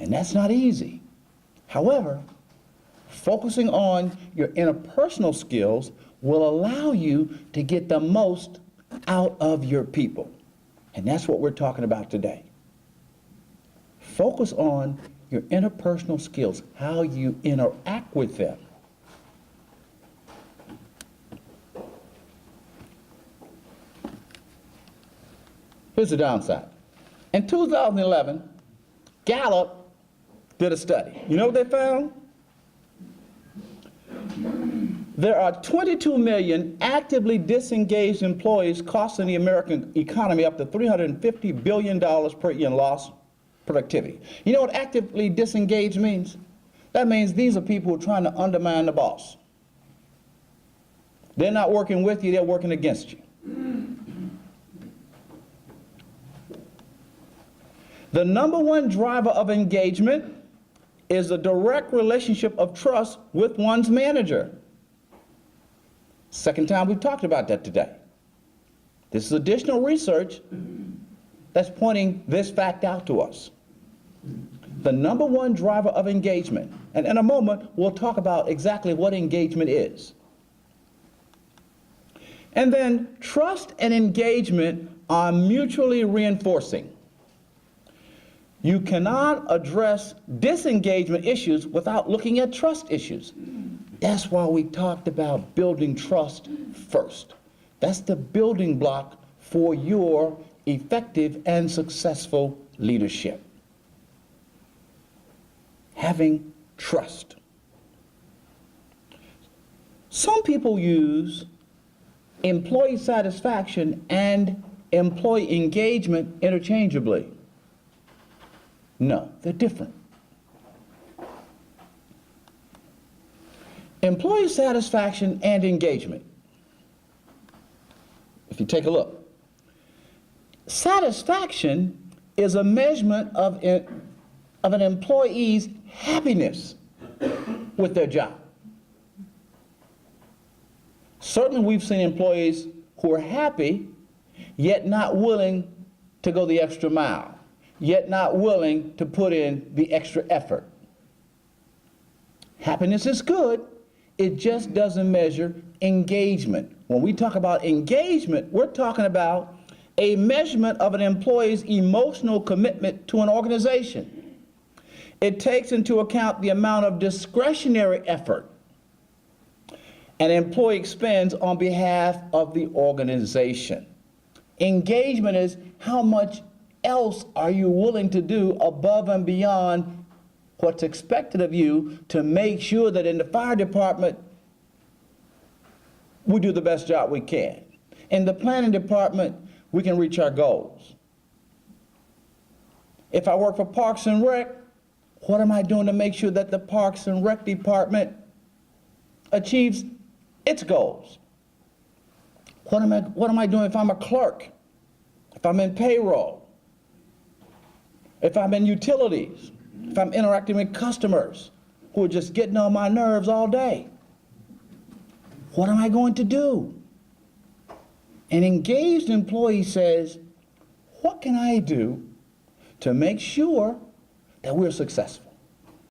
And that's not easy. However, focusing on your interpersonal skills will allow you to get the most out of your people. And that's what we're talking about today. Focus on your interpersonal skills, how you interact with them. Here's the downside. In 2011, Gallup did a study. You know what they found? There are 22 million actively disengaged employees costing the American economy up to $350 billion per year in lost productivity. You know what actively disengaged means? That means these are people who are trying to undermine the boss. They're not working with you, they're working against you. The number one driver of engagement is the direct relationship of trust with one's manager. Second time we've talked about that today. This is additional research that's pointing this fact out to us. The number one driver of engagement, and in a moment we'll talk about exactly what engagement is. And then trust and engagement are mutually reinforcing. You cannot address disengagement issues without looking at trust issues. That's why we talked about building trust first. That's the building block for your effective and successful leadership. Having trust. Some people use employee satisfaction and employee engagement interchangeably. No, they're different. Employee satisfaction and engagement. If you take a look, satisfaction is a measurement of an employee's happiness with their job. Certainly we've seen employees who are happy, yet not willing to go the extra mile, yet not willing to put in the extra effort. Happiness is good, it just doesn't measure engagement. When we talk about engagement, we're talking about a measurement of an employee's emotional commitment to an organization. It takes into account the amount of discretionary effort an employee expends on behalf of the organization. Engagement is how much else are you willing to do above and beyond what's expected of you to make sure that in the fire department we do the best job we can. In the planning department, we can reach our goals. If I work for Parks and Rec, what am I doing to make sure that the Parks and Rec department achieves its goals? What am I doing if I'm a clerk, if I'm in payroll, if I'm in utilities, if I'm interacting with customers who are just getting on my nerves all day? What am I going to do? An engaged employee says, what can I do to make sure that we're successful?